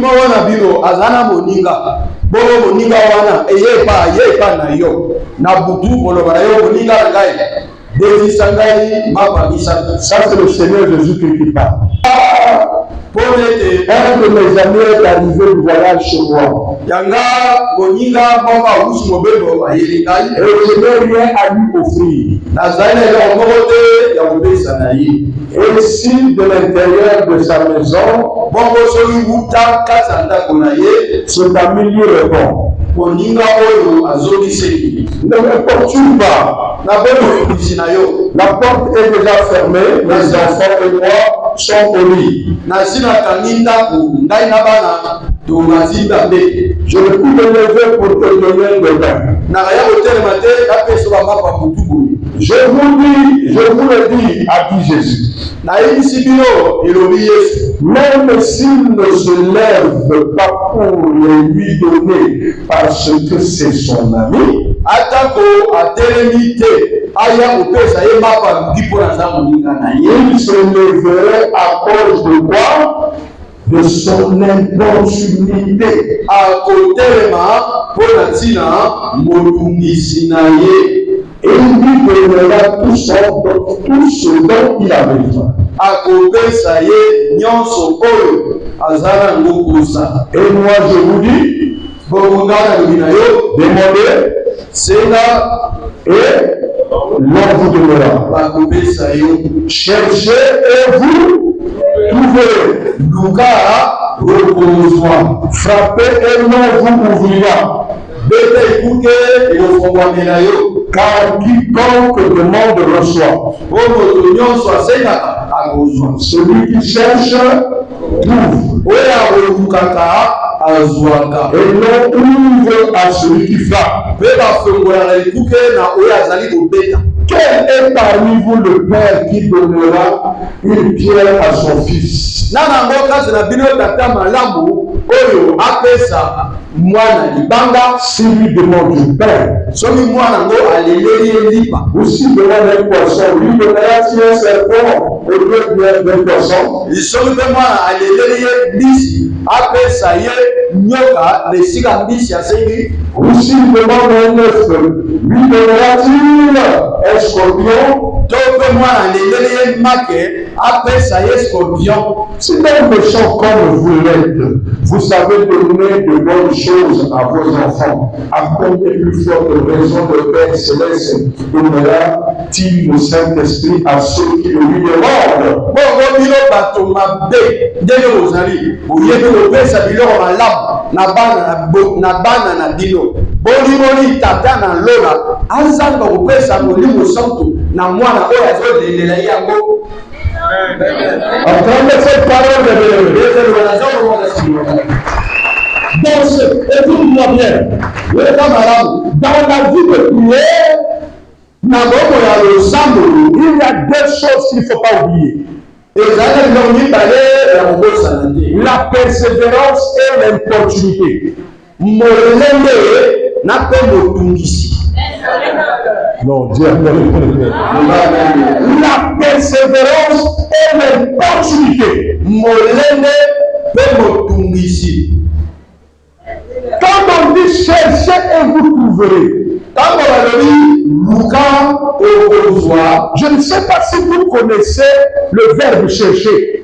Sokimo wana bino azana moninga. Bobo moninga wana eyepa na yo. Na butu boloba na yo moninga ngai. Devisangai mapamisa. Ça c'est le Seigneur Jésus qui parle. Un de mes amis est arrivé du voyage chez moi. Yanga moninga boka usu mobelo ayelingai. Et je n'ai rien à lui offrir. Nazana ya omote ya mobesa na yi. Et si de l'intérieur de sa maison, bongo soli buta kasanda konaye, cet ami lui répond. Moninga oyo azobiseli. Ne m'importune pas. La porte est déjà fermée, mes enfants et moi sont au lit. Je ne peux me lever pour te donner le bain. Je vous le dis, a dit Jésus. Même s'il ne se lève pas pour le lui donner parce que c'est son ami, il se leverait à cause de quoi? De son importunité. Et il lui donnera tout ce dont il a besoin. Et moi je vous dis, demandez, et l'on vous donnera. Cherchez et vous trouverez. Frappez et l'on vous ouvrira. Car quiconque demande reçoit. Celui qui cherche trouve. Et l'on ouvre à celui qui frappe. Quel est parmi vous le père qui donnera une pierre à son fils? Si lui demande du pain, ou s'il demande un poisson, lui donnera-t-il un serpent au lieu d'un poisson? Ou s'il demande un œuf, lui donnera-t-il un scorpion? Si un méchant comme vous l'êtes, vous savez donner de bonnes choses à vos enfants, à combien plus forte raison le Père Céleste donnera-t-il le Saint-Esprit à ceux qui le lui demandent? Entendez cette parole de écoute-moi bien. Dans la vie de prière, il y a deux choses qu'il ne faut pas oublier. La persévérance et l'importunité. Non, Dieu. La persévérance et l'importunité. Quand on dit cherchez et vous trouverez. Je ne sais pas si vous connaissez le verbe chercher.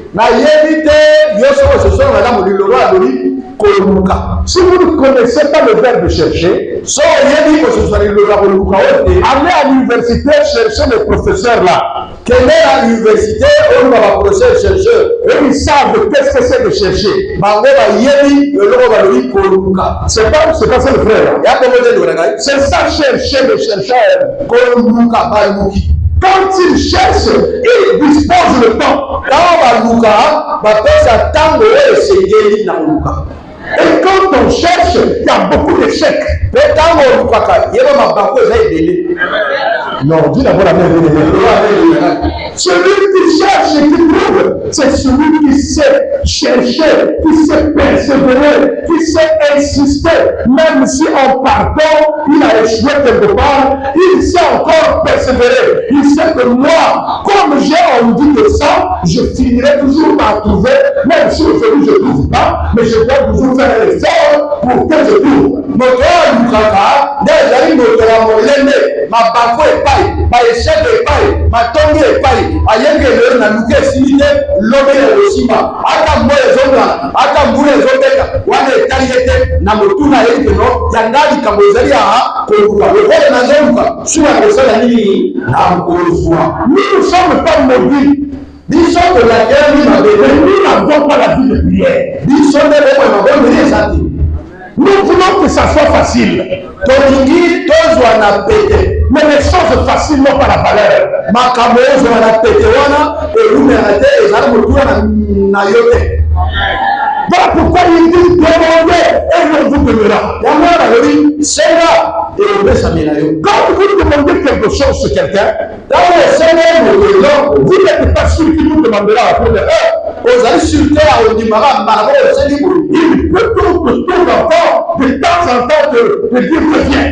Si vous ne connaissez pas le verbe chercher, allez à l'université chercher les professeurs là. Quelle est à l'université où on va procéder chercheur? Et ils savent qu'est-ce que c'est de chercher. C'est pas ça le frère. C'est ça chercher le chercheur. Quand il cherche, il dispose le temps. Et quand on cherche, il y a beaucoup d'échecs. Non, dis d'abord la main. Celui qui cherche et qui trouve, c'est celui qui sait chercher, qui sait persévérer, qui sait insister. Même si en partant, il a échoué quelque part, il sait encore persévérer. Il sait que moi, comme j'ai envie de ça, je finirai toujours par trouver, même si aujourd'hui je ne trouve pas, mais je dois toujours faire un effort pour que je trouve. Nous ne sommes pas maudits. Nous n'avons pas la vie de prière. Nous voulons que ça soit facile. Mais les choses faciles n'ont pas la valeur. Voilà pourquoi il dit demandez et on vous donnera. Quand vous demandez quelque chose sur quelqu'un, vous n'êtes pas sûr qu'il vous demandera après de il peut tout encore de temps en temps de dire reviens.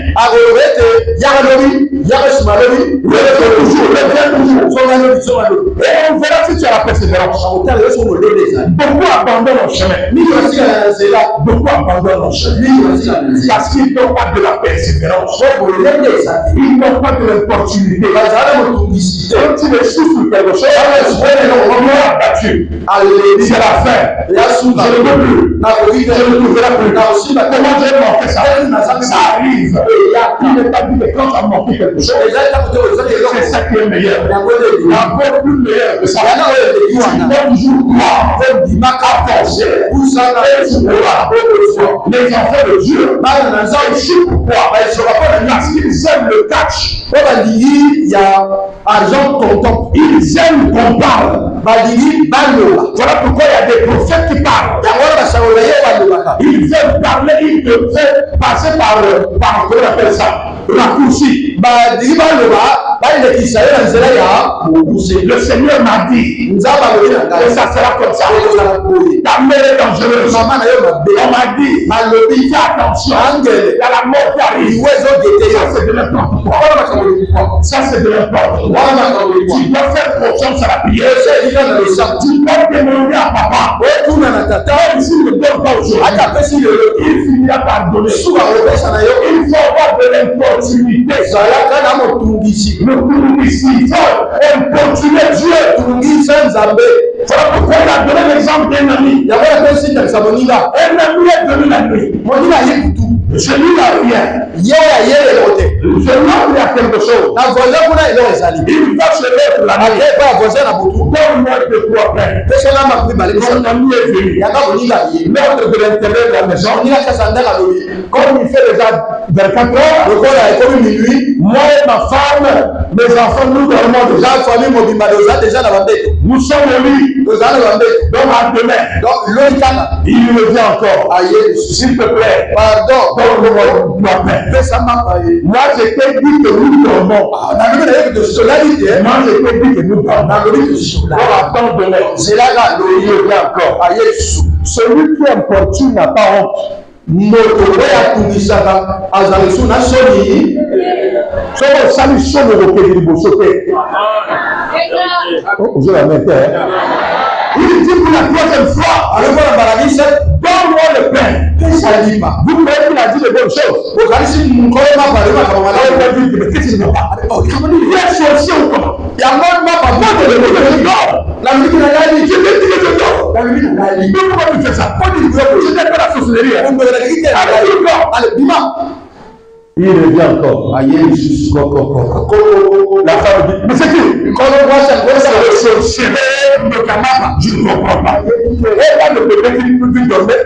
Et on verra si tu as la persévérance. Beaucoup abandonnent le chemin. Beaucoup abandonnent le chemin. Parce qu'ils n'ont pas de la persévérance. Ils n'ont pas de l'opportunité. Quand tu les souffles quelque chose, on l'a battu. C'est la fin. Je ne veux plus. Je ne trouverai plus. Comment j'ai manqué ça? Ça arrive. Il n'est pas dit que quand tu as manqué quelque chose, c'est ça qui est meilleur. Encore plus meilleur que ça. Tu dois toujours croire. Les enfants de Dieu, pourquoi? Parce qu'ils aiment le catch. Ils aiment qu'on parle. Voilà pourquoi il y a des prophètes qui parlent. Ils veulent parler, ils veulent passer par comment on appelle ça? Raccourci. Le Seigneur m'a dit, et ça sera comme ça. Ta mère est dangereuse. On m'a dit, fais attention, il y a la mort qui arrive. Ça c'est de n'importe quoi. Ça c'est de n'importe quoi. Tu dois faire confiance à la prière. Tu dois demander à papa. Même s'il ne donne pas aujourd'hui, il finira par donner. Il faut avoir de l'opportunité. Le publicité, importuner Dieu. Voilà pourquoi il a donné l'exemple d'un ami. Un ami est venu la nuit. Je lui n'a rien. Je lui a quelque chose. Il va se mettre la nuit. Donne-moi de quoi faire. Mon ami est venu. L'ordre de l'intérieur de la maison. Comme il fait déjà 24 heures, moi et ma femme, mes enfants, nous dormons déjà. Nous sommes au lit. Donc à demain, il revient encore. S'il te plaît, pardon. Moi, je t'ai dit que nous dormons. Moi, je t'ai dit que nous dormons. Donc, attends demain. Il revient encore. Celui qui importune n'a pas honte. Il dit pour la troisième fois, donne-moi le pain. Vous croyez qu'il a dit de bonnes choses? Mais qu'est-ce qu'il ne veut pas? Il est sorcier ou comment? Il y a je l'ai dit que je dors. Mais pourquoi tu fais ça? Je n'ai pas la sorcellerie. Il revient encore. La femme dit, mais c'est qui? C'est le sorcier. Je ne comprends pas. Et là, le bébé qui peut dormir,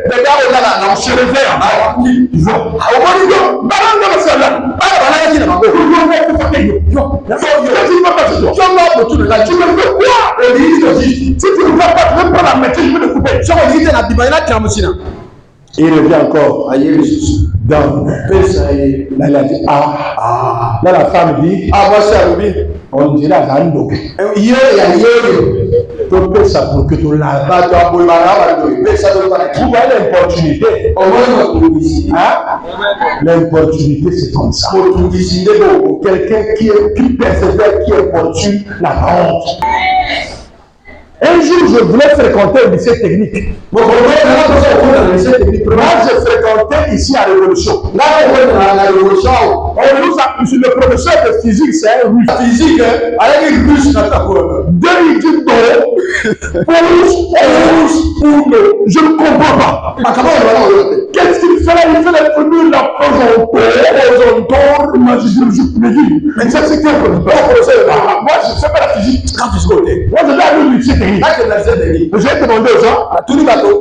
on se réveille. Ils vont. Tu me fais quoi? Si tu ne vas pas, tu ne peux pas la mettre, je peux le couper. Et il revient encore. Donne. Là, il a dit, Là, la femme dit, on dirait à Nando. Tu peux ça pour que tu laves. Vous voyez l'opportunité. L'opportunité, c'est comme ça. Quelqu'un qui persévère, qui est opportun, n'a pas honte. Un jour, je voulais fréquenter le lycée technique. Moi, je fréquentais ici à Révolution. Là, le professeur de physique, c'est un russe. Physique, avec une russe, deux équipes d'eau, je ne comprends pas. Qu'est-ce qu'il fait là? Il fait la première, la moi, je me dis, mais ça, c'est quel professeur? Moi, je ne sais pas la physique. Moi, je vais aller au lycée technique. J'ai demandé aux gens,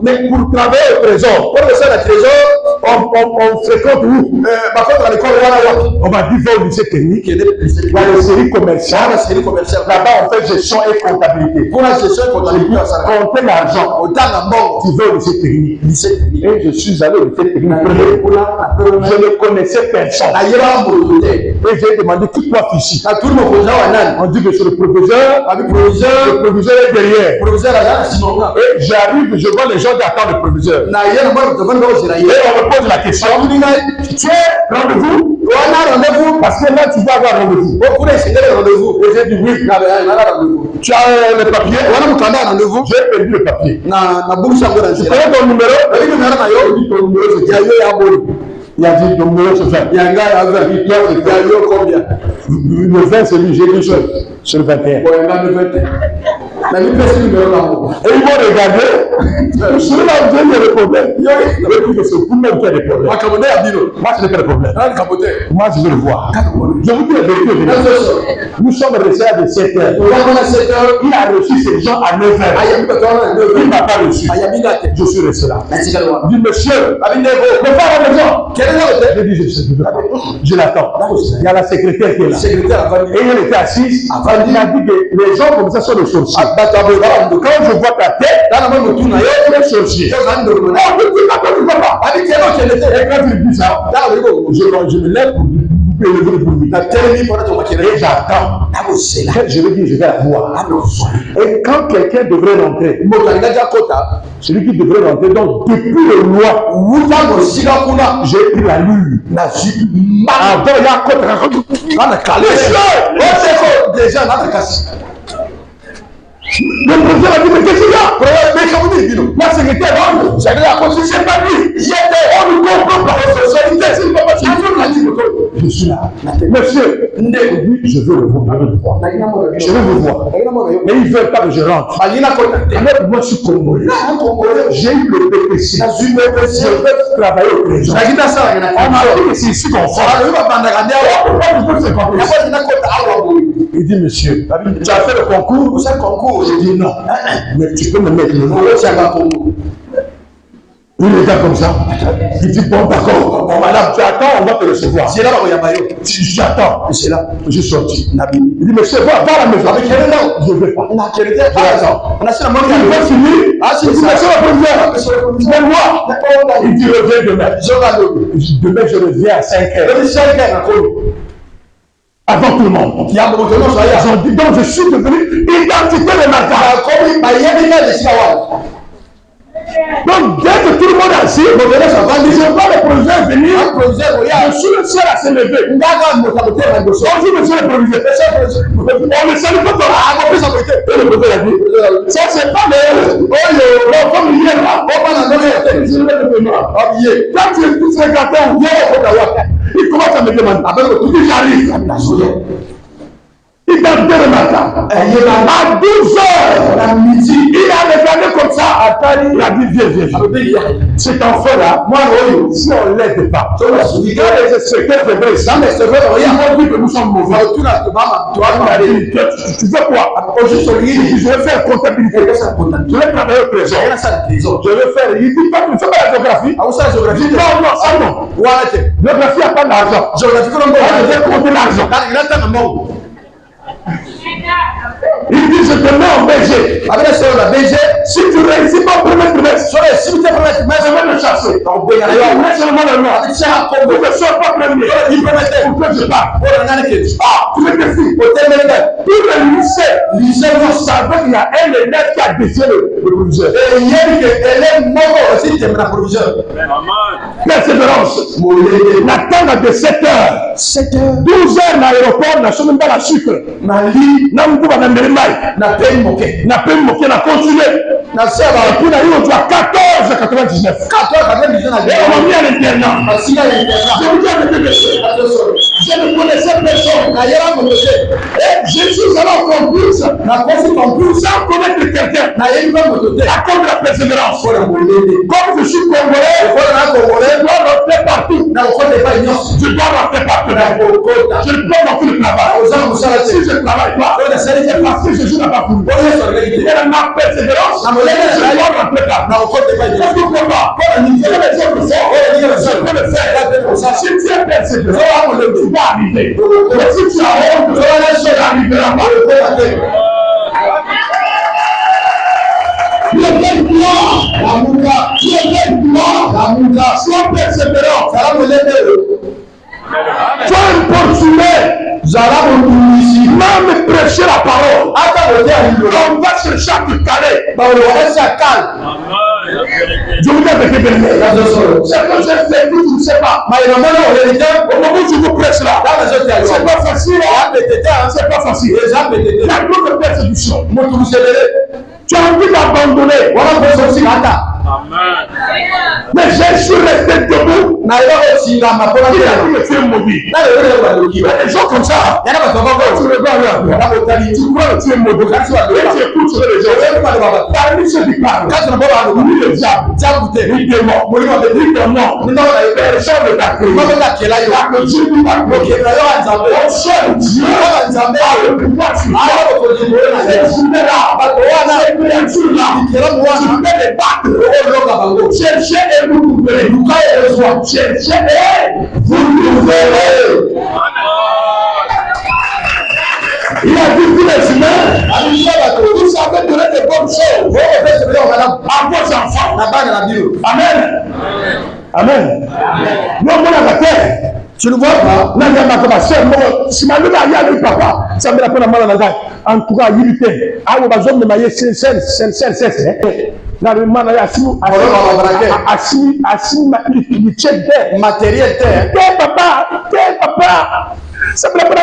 mais pour travailler au trésor, on fréquente où? On m'a dit, va au lycée technique, il y a les séries commerciales. Là-bas, on fait gestion et comptabilité. Compter l'argent. Tu vas au lycée technique. Et je suis allé au lycée technique. Je ne connaissais personne. Et j'ai demandé qui coiffe ici. On dit que c'est le professeur. Le professeur est derrière. Et j'arrive, je vois les gens qui attendent le professeur. Et on me pose la question. Tu es rendez-vous? Parce que là, tu dois avoir rendez-vous. Et j'ai dit oui. Tu as le papier? J'ai perdu le papier. Tu connais ton numéro? Il a dit ton numéro c'est 20. Il y a un gars à 20. Il y a combien? Le 20 c'est lui, j'ai dit sur le 21. Bon, il y a le 21. Mais lui, c'est le numéro là-haut. Et ils m'ont regardé. Celui-là, il y a des problèmes. Il a dit que c'est vous-même qui a des problèmes. Moi, je n'ai pas de problème. Moi, je veux le voir. Je vous dis la vérité. Nous sommes restés à 17h. Il a reçu ces gens à 9h. Il ne m'a pas reçu. Je suis resté là. Je dis, monsieur, ne pas à la maison. Je dis, je l'attends. Il y a la secrétaire qui est là. Et elle était assise. Il a dit que les gens comme ça sont des sorciers. Quand je vois ta tête, tu es sorcier. Et quand il dit ça, je me lève pour élever pour lui. Et j'attends. Je lui dis, je vais la voir. Et quand quelqu'un devrait rentrer, celui qui devrait rentrer, donc depuis le loi, j'ai pris la lune. Avant, il y a le président a dit, mais qu'est-ce qu'il y a? La secrétaire, c'est pas lui. On ne comprend pas la société. Je suis là. Monsieur, je veux le voir. Je veux le voir. Mais ils ne veulent pas que je rentre. Alors, moi, je suis congolais. J'ai eu le PPC. Je veux travailler au président. On m'a dit que c'est ici qu'on fait. Il dit, monsieur, tu as fait le concours? Je dis non. Mais tu peux me mettre le nom. Il est là comme ça. Il dit bon d'accord. Bon madame, tu attends, on va te recevoir. C'est là où il y a Mayo. J'attends. C'est là. Je suis sorti. Il dit monsieur, va à la maison. Je ne vais pas. On a il va finir. Il dit monsieur le président. Il dit reviens demain. Demain je reviens à 5h. Avant tout le monde. Donc je suis devenu identité de ma donc dès que tout le monde est assis, je vois le proviseur venir. Je suis le seul à se lever. Bonjour monsieur le proviseur. On ne salue pas et le proviseur a dit, ça c'est pas le comme il est là. Quand tu es tout secrétaire, il commence à me demander. J'arrive. Il t'a bien remarquable. À 12h, à midi, il a regardé comme ça. Il a dit viens. Cet enfant-là, moi, si on ne l'aide pas, il y a les inspecteurs de vrai. Ils vont dire que nous sommes mauvais. Tu veux quoi? Je vais faire comptabilité. Je vais travailler au trésor. Je vais faire. Il dit pas, tu fais pas la géographie. Non. Géographie n'a pas d'argent. Je vais compter l'argent. Il dit je te mets en BG. Si tu réussis pas au premier trimestre, je vais le chasser. Mais seulement le nom. Vous ne soyez pas premier. Pour que je parle. Tu me défies. Tout le lycée, vous savez qu'il y a un élève qui a défié le proviseur. Persévérance. L'attente de 7 heures. 12 heures dans l'aéroport, n'a même pas la sucre. N'a pas la n'a pas moqué. N'a pas moqué, n'a continué. Et puis, on a eu au 14,99. Et on m'a mis à l'internat. Je vous dis avec des messieurs. Je ne connaissais personne. Et je suis allé en concours. Sans connaître quelqu'un. À cause de la persévérance. Comme je suis congolais, je dois rentrer partout. Je dois rentrer partout. Je ne peux pas rentrer le travail. Si je ne travaille pas, c'est parce que je joue là-bas pour vous. Et ma persévérance, je dois rentrer partout. Parce que pourquoi? Je peux le faire. Si tu es persévérant, tu vas arriver. Mais si tu as honte, tu n'arriveras pas. Sois persévérant. Sois importuné. Même prêcher la parole. On va chercher à te caler. Je vous dis avec vérité. C'est que j'ai fait, tu ne sais pas. Au moment où je vous prêche là, c'est pas facile. C'est pas facile. Il y a d'autres persécutions. Tu as envie d'abandonner. Mais je suis resté debout. Il a dit que tu es maudit. Il y a des gens comme ça. Tu regardes là. Tu crois que tu es maudit. Et tu écoutes sur les gens. Parmi ceux qui parlent, lui le diable, lui démon, lui démon, les gens de ta création. Que Dieu lui va bloquer. Ton seul Dieu a le pouvoir sur toi. Ces journées-là, ces créatures-là, tu peux les battre. Cherchez et vous trouverez. Cherchez et vous trouverez. Il a dit tous les humains, vous savez donner de bonnes choses à vos enfants. Amen. Amen. Non, mon terre. Tu ne vois pas? Si ma lune a eu papa, ça me rappelle à mal en en tout cas, il était. Ah, on va jamais mailler matériel papa. Ça me rappelle à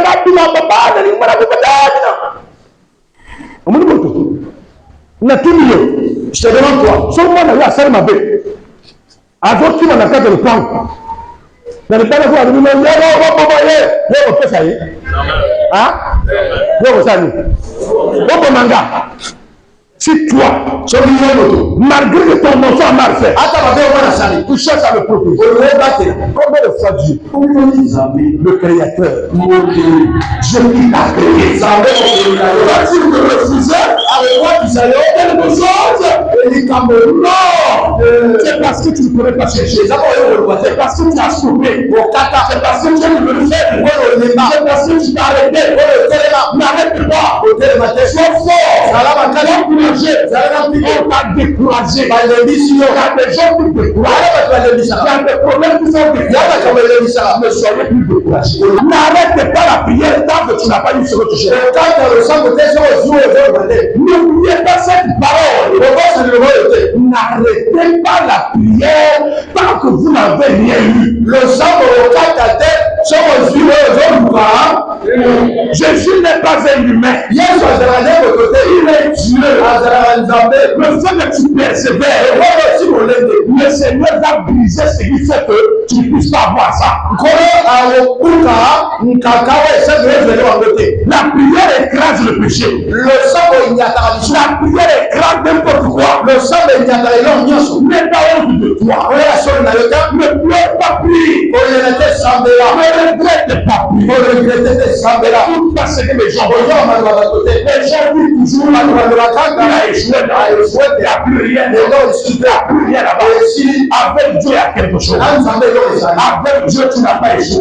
je te demande toi, seulement on a eu à faire ma bête. Avant qui m'en a fait le plan. Dans le temps où on a dit, ça y est. Hein? Si toi, malgré que ton enfant a mal fait, tu cherches à le protéger. Combien de fois Dieu, le Créateur, je qui t'a créé, tu me refusais, avec moi tu savais quelque chose, non, c'est parce que tu ne pourrais pas chercher, c'est parce que tu as sauvé, c'est parce que tu ne le fais, c'est parce que tu t'as arrêté, n'arrête pas, sois fort, on t'a découragé. Il y a des gens qui découragent. Il y a des problèmes qui sont découragés. Ne soyez plus découragés. N'arrête pas la prière tant que tu n'as pas eu ce que tu cherches. N'oubliez pas cette parole. N'arrêtez pas la prière tant que vous n'avez rien eu. Jésus n'est pas un humain. Il est Dieu. Le fait que tu persévères, le Seigneur va briser ce qui fait que tu ne puisses pas voir ça. La prière écrase le péché. La prière écrase n'importe quoi. N'aie pas honte de toi. Ne pleure pas, prie. Ne regrette pas, prie. Tout parce que les gens disent toujours il a échoué, il n'y a plus rien, il n'y a plus rien là-bas. Avec Dieu, il y a quelque chose. Avec Dieu, tu n'as pas échoué.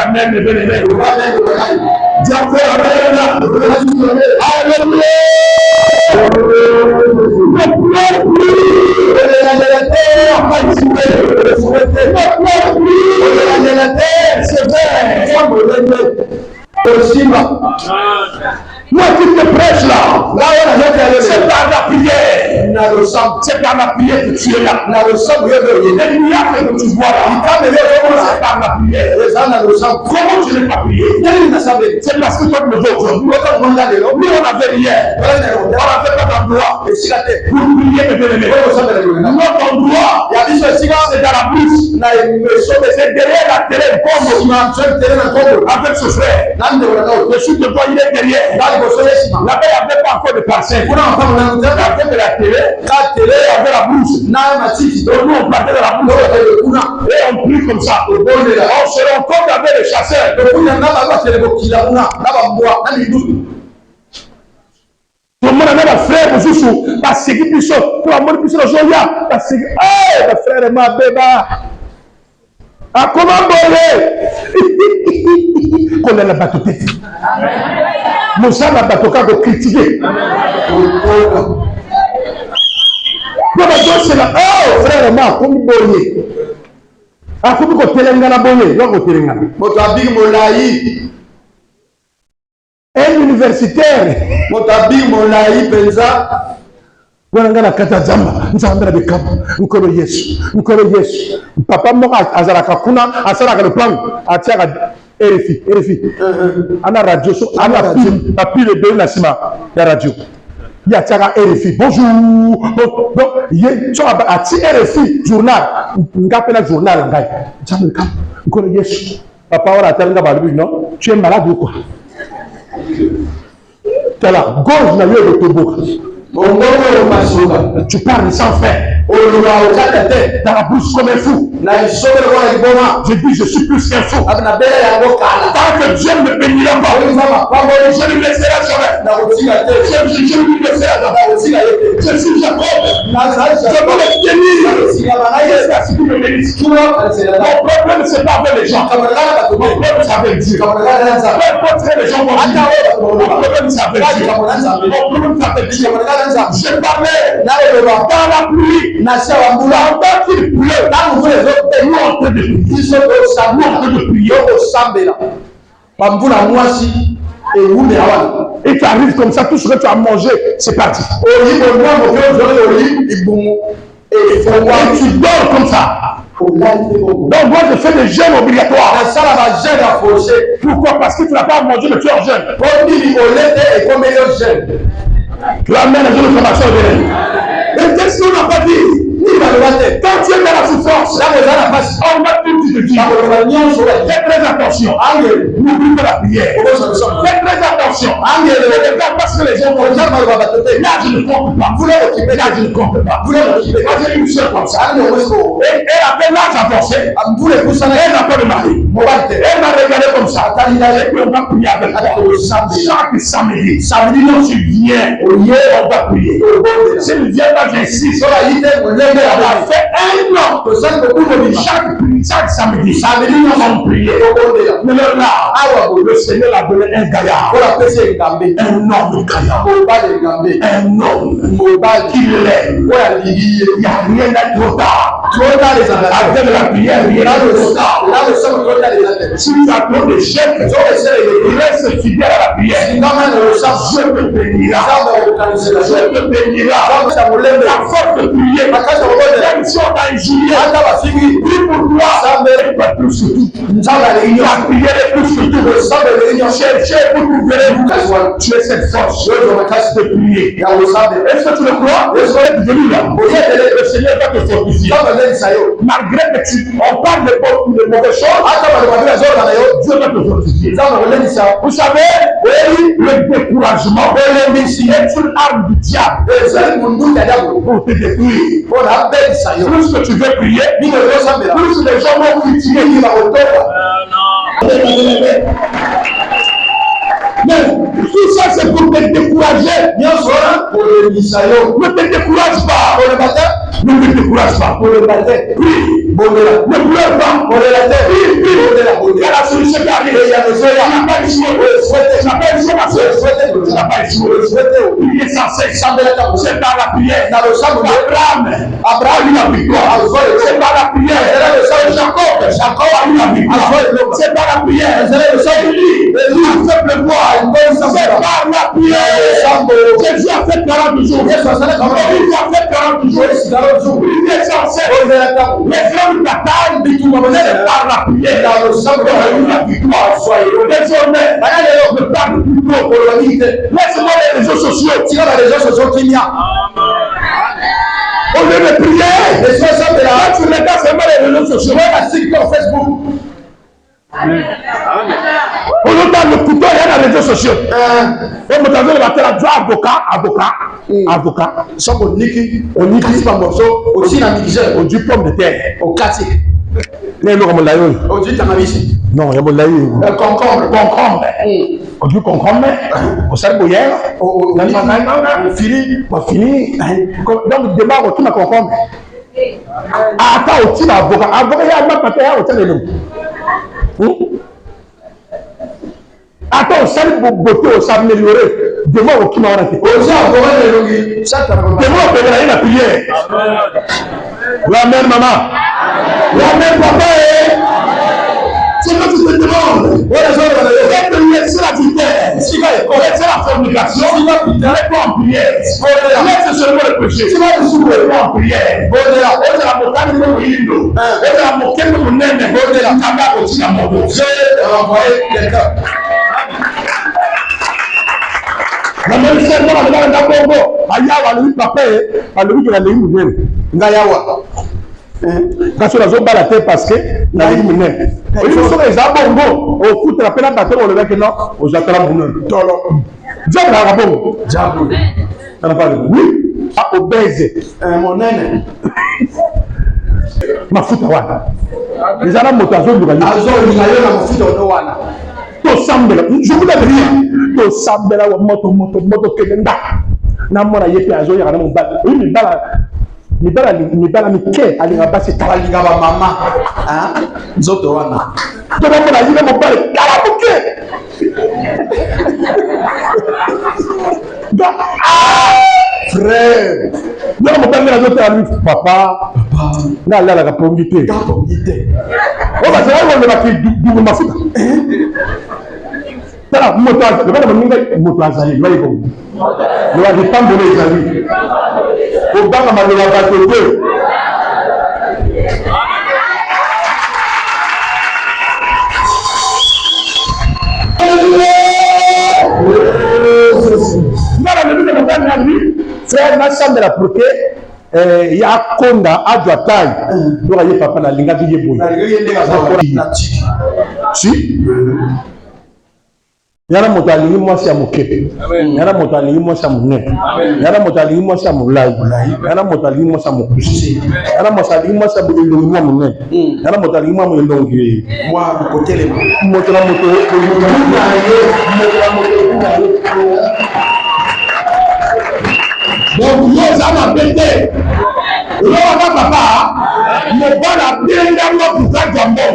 Amen, bien-aimé. Dieu fait Amen. Alléluia. Ne pleure plus. c'est vrai. Moi qui te prêche là, c'est par la prière. C'est par la prière que tu es là. Les miracles que tu vois là, c'est par la prière. Comment tu n'es pas prié? C'est parce que toi tu me veux aujourd'hui. Nous on avait hier. On n'avait pas d'endroit pour prier mes bien-aimés. Notre endroit, c'est dans la bouche. C'est derrière la télé, avec ce frère. Je suis devant, il est derrière. Là-bas, il n'y avait pas encore de parcelle. Il y avait de la télé, il y avait la bouche. Donc nous, on partait de la bouche. Et on prie comme ça. On se rend compte avec les chasseurs. Tout le monde a un frère, vous sous, parce que plus chaud, pour la mort plus chaud, parce que, hey, le frère est ma bébé. Ah, comment boire? Qu'on a la bateau tête. Moussa la bateau quand vous critiquez. C'est là, oh, frère et moi, comment boire? Ah, comment vous telengana boire? Non, vous telengana. Un universitaire. Motabi Molaï Penza. Wanangana kata zamba, nzambela bekabu, nkolo Yesu, Papa moka azalaka kuna, azalaka le plan, atiaka RFI. Ana radio, ana pile de na sima ya radio. Ya atiaka RFI. Bonjour. Donc, ye so ati RFI journal, ngapela journal ngai. Nzambela bekabu, nkolo Yesu. Papa ora atanga balubi non, tu es malade ou quoi? T'as la gorge na yo de toboka. Tu parles sans faire. Dans la bouche comme un fou. Je dis, je suis plus qu'un fou. Tant que Dieu me bénira pas, je ne le laisserai jamais. Je ne le laisserai jamais. Je suis Jacob. Je peux le tenir. Jusqu'à ce qu'il me bénisse. Mon problème, ce n'est pas avec les gens. Mon problème, c'est avec Dieu. Peu importe ce que les gens vont dire. Mon problème, c'est avec Dieu. Mon problème, c'est avec Dieu. Je parlais dans la pluie, pendant qu'il pleut, nous en train de prier. Et tu arrives comme ça, tout ce que tu as mangé, c'est parti. Et tu dors comme ça. Donc moi je fais des jeûnes obligatoires. Pourquoi? Parce que tu n'as pas mangé, mais tu es en jeûne. Tu amènes la jeune formation de l'aide. Mais qu'est-ce qu'on n'a pas dit? Quand tu es dans la souffrance, on va tout te dire. Fais très attention. N'oublie pas la prière. Fais très attention. Parce que les gens vont dire, là je ne compte pas. Là je ne compte pas. Moi j'ai une soeur comme ça. Elle avait l'âge avancé. Elle n'a pas de mari. Elle m'a regardé comme ça. Et puis on va prier avec elle. Chaque samedi, quand tu viens, on va prier. Si tu viens là, j'insiste. Elle a fait un an. Chaque samedi, on va prier. Mais là, le Seigneur a donné un gaillard. Un homme gaillard. Un homme qui l'aime. Il n'y a rien à trop tard. Avec la prière, rien à trop tard. Si tu as trop de chèques, reste fidèle à la prière. Je te bénira. Je te bénira. La force de prier. Même si on t'a injurié, prie pour toi. Pas plus que tout. La prière est plus que tout. Cherchez pour trouver. Tu es cette force de prier. Est-ce que tu le crois? Est-ce que tu es venu là? Le Seigneur va te fortifier. Malgré que on parle de mauvaises choses, Dieu va te fortifier. Vous savez, le découragement est une arme du diable pour te détruire. Plus que tu veux prier, plus les gens vont critiquer. Mais tout ça c'est pour te décourager. Ne te décourage pas. Ne te décourage pas. Prie. Ne pleure pas. Il y a la solution qui arrive. Il n'y a pas échoué. Tu n'as pas échoué, ma soeur. Tu n'as pas échoué. Il est censé. C'est par la prière. Abraham a eu la victoire. C'est par la prière. Jacob a eu la victoire. C'est par la prière. Élie a fait pleuvoir. C'est par la prière. Jésus a fait 40 jours. Jésus a fait 40 jours. Il est censé. Les grandes batailles, c'est par la prière. Il a eu la victoire. Désormais, ne parle plus trop pour la vérité. Laisse-moi les réseaux sociaux. Tire les réseaux sociaux qu'il y a. Au lieu de prier, tu regardes seulement les réseaux sociaux. Sur Facebook. On entend le couteau, il y a les réseaux sociaux. On me dit le matin, avocat. Ça, on dit pas morceau, aussi la mixeur, on dit pomme de terre, au quartier. On dit tanavisi. Non, il y a mon concombre. On dit concombre, on sait bouillère, on fini. Donc, démarre au tout concombre. Attends, au petit avocat. Avocat, il y a un papier, au tel attends, ça va beauté, ça va améliorer. Demain, au qui m'a raté. Demain, on peut aller la prière. Amen, maman. Amen, papa. C'est quand tu te demandes. C'est la vitesse. C'est la fornication. Réponds en prière. Laisse seulement le péché. Tu vas le soulever en prière. La même chose, dans la Congo, Ayawa, lui, papa, lui, qui a les mouillés. Ngayawa. Quand tu as la tête parce que, la ligne mouillée. Et ils sont les abongos. Au foot, la peine à battre, on le met que non, aux attendants mouillés. Diable à la bombe. Diable. Oui. Ah, obèse. Mon aîné. Ma foot à wana. Les arabes m'ont azon de la to sambela, je vous l'avais dit, to sambela wa moto kelenda. Na mona yepe azo ya na mbala. Oui, mi bala mi ke ali ngabasi tali ngaba mama. Hein? Nzoto wana. To na mona yile mo bala kala buke. Frère, non, mon père a dit papa, n'a la capongité. On va se voir le maquis du mafuta. Tala, moto, le gars de mon moto azali, il va y aller. Il va dépendre de les amis. Au bas, on va le battre. Frère, ma chambre de la proté, il y a Konda, à Djoataï. Il y a papa na linga biye boy. Si? Il y a un moto à l'île, moi c'est à mon képe. Il y a un moto à l'île, moi c'est à mon nez. Il y a un moto à l'île, moi c'est à mon laï. Il y a un moto à l'île, moi c'est à mon couché. Il y a un moto à l'île, moi c'est à mon nez. Il y a un moto à l'île, moi c'est à mon nez. Moi, côté les moto. Donc, nous avons pété. Nous avons papa. Nous avons bien d'amour pour faire jambon.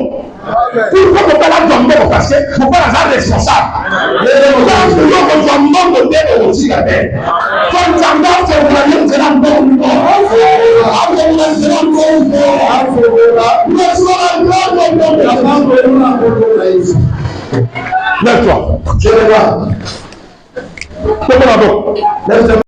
Pourquoi ne pas la jambon? Parce que nous pas la responsable. Nous avons jambon de terre aussi la terre. Quand jambon, c'est le moyen de la bombe. Lève-toi. Je vais voir. Lève-toi.